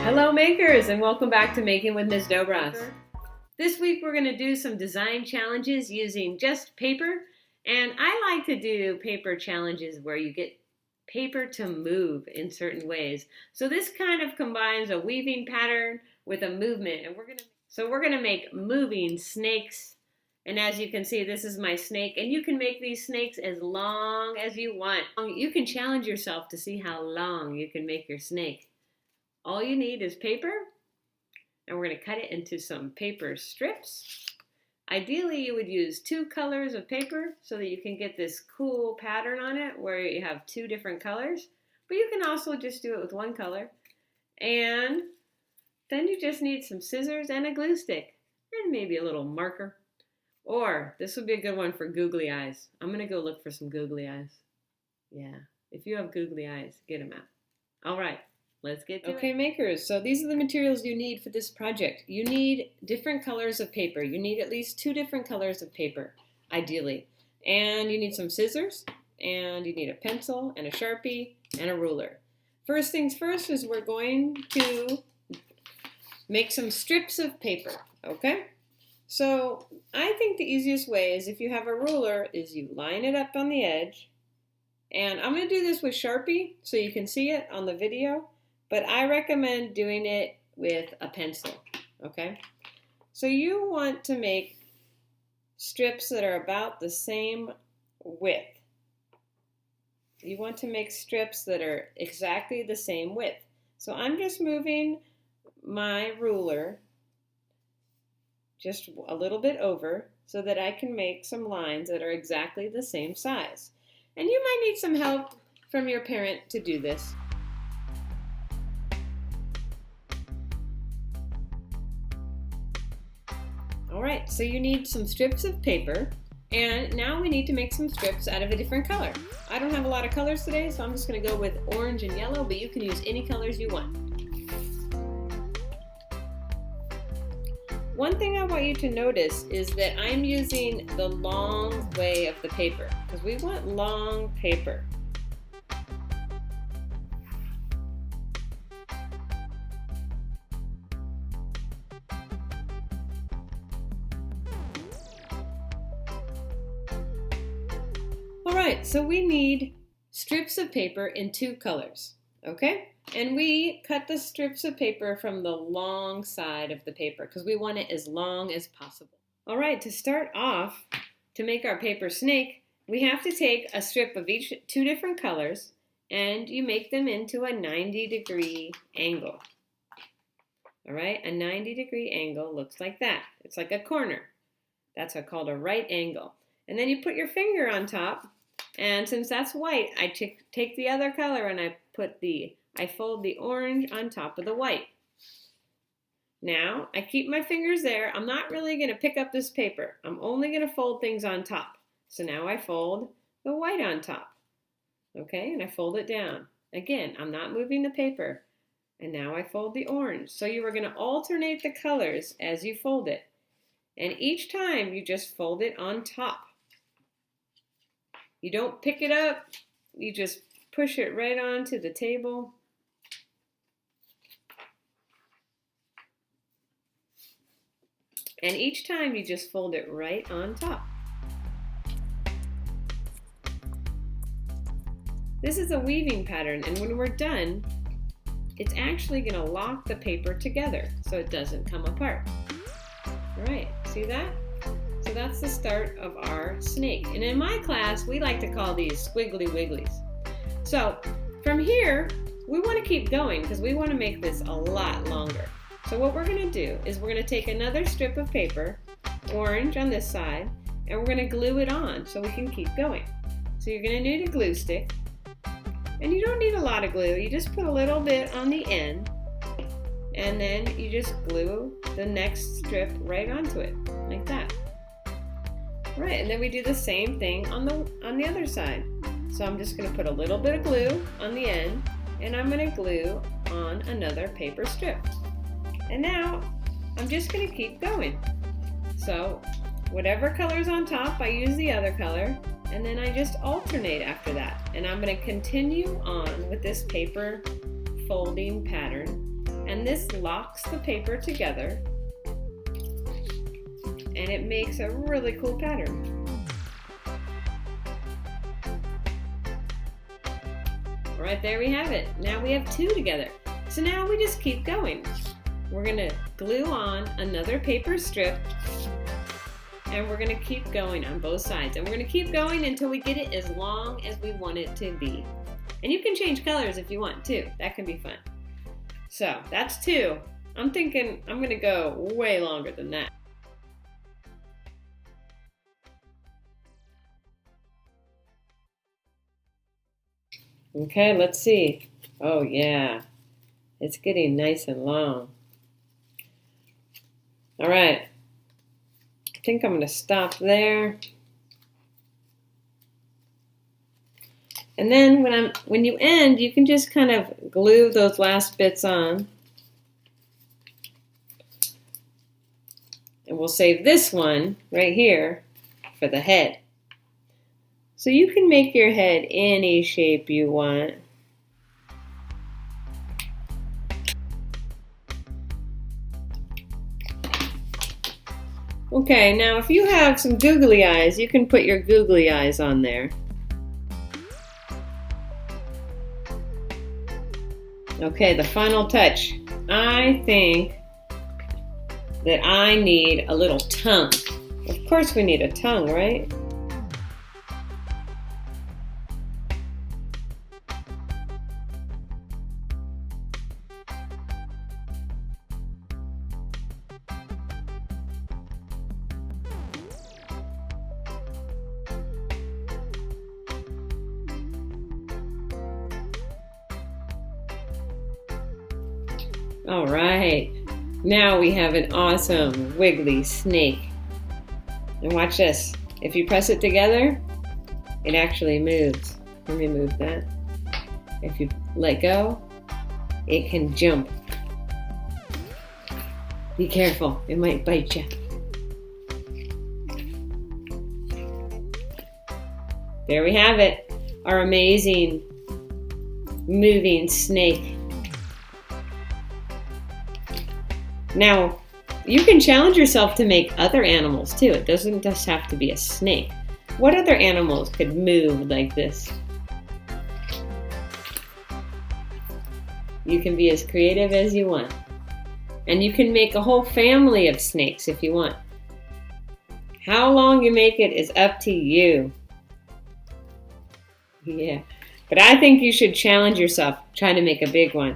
Hello makers, and welcome back to Making with Ms. Dobras. This week we're going to do some design challenges using just paper, and I like to do paper challenges where you get paper to move in certain ways. So this kind of combines a weaving pattern with a movement, and we're going to make moving snakes. And as you can see, this is my snake, and you can make these snakes as long as you want. You can challenge yourself to see how long you can make your snake. All you need is paper, and we're going to cut it into some paper strips. Ideally, you would use 2 colors of paper so that you can get this cool pattern on it where you have 2 different colors. But you can also just do it with 1 color. And then you just need some scissors and a glue stick and maybe a little marker. Or this would be a good one for googly eyes. I'm going to go look for some googly eyes. Yeah, if you have googly eyes, get them out. All right. Let's get to it. Okay, makers, so these are the materials you need for this project. You need different colors of paper. You need at least 2 different colors of paper, ideally. And you need some scissors, and you need a pencil, and a Sharpie, and a ruler. First things first is we're going to make some strips of paper, okay? So I think the easiest way is if you have a ruler is you line it up on the edge. And I'm going to do this with Sharpie so you can see it on the video. But I recommend doing it with a pencil, okay? So you want to make strips that are about the same width. You want to make strips that are exactly the same width. So I'm just moving my ruler just a little bit over so that I can make some lines that are exactly the same size. And you might need some help from your parent to do this. Alright, so you need some strips of paper, and now we need to make some strips out of a different color. I don't have a lot of colors today, so I'm just going to go with orange and yellow, but you can use any colors you want. One thing I want you to notice is that I'm using the long way of the paper, because we want long paper. Alright, so we need strips of paper in 2 colors, okay? And we cut the strips of paper from the long side of the paper because we want it as long as possible. Alright, to start off, to make our paper snake, we have to take a strip of each 2 different colors and you make them into a 90-degree angle. Alright, a 90-degree angle looks like that. It's like a corner. That's called a right angle. And then you put your finger on top. And since that's white, I take the other color and I fold the orange on top of the white. Now, I keep my fingers there. I'm not really going to pick up this paper. I'm only going to fold things on top. So now I fold the white on top. Okay, and I fold it down. Again, I'm not moving the paper. And now I fold the orange. So you are going to alternate the colors as you fold it. And each time you just fold it on top. You don't pick it up, you just push it right onto the table. And each time you just fold it right on top. This is a weaving pattern, and when we're done, it's actually going to lock the paper together so it doesn't come apart. All right, see that? So that's the start of our snake. And in my class, we like to call these squiggly wigglies. So from here, we want to keep going because we want to make this a lot longer. So what we're going to do is we're going to take another strip of paper, orange on this side, and we're going to glue it on so we can keep going. So you're going to need a glue stick. And you don't need a lot of glue. You just put a little bit on the end. And then you just glue the next strip right onto it, like that. Right, and then we do the same thing on the other side. So I'm just going to put a little bit of glue on the end, and I'm going to glue on another paper strip. And now I'm just going to keep going. So whatever color's on top, I use the other color, and then I just alternate after that. And I'm going to continue on with this paper folding pattern And this locks the paper together and it makes a really cool pattern. All right, there we have it. Now we have two together. So now we just keep going. We're gonna glue on another paper strip and we're gonna keep going on both sides. And we're gonna keep going until we get it as long as we want it to be. And you can change colors if you want too. That can be fun. So that's two. I'm thinking I'm gonna go way longer than that. Okay, let's see. Oh yeah, it's getting nice and long. All right, I think I'm gonna stop there. And then when you end, you can just kind of glue those last bits on. And we'll save this one right here for the head. So you can make your head any shape you want. Okay, now if you have some googly eyes, you can put your googly eyes on there. Okay, the final touch. I think that I need a little tongue. Of course we need a tongue, right? All right, now we have an awesome wiggly snake. And watch this. If you press it together, it actually moves. Let me move that. If you let go, it can jump. Be careful, it might bite you. There we have it, our amazing moving snake. Now, you can challenge yourself to make other animals too. It doesn't just have to be a snake. What other animals could move like this? You can be as creative as you want. And you can make a whole family of snakes if you want. How long you make it is up to you. Yeah, but I think you should challenge yourself trying to make a big one.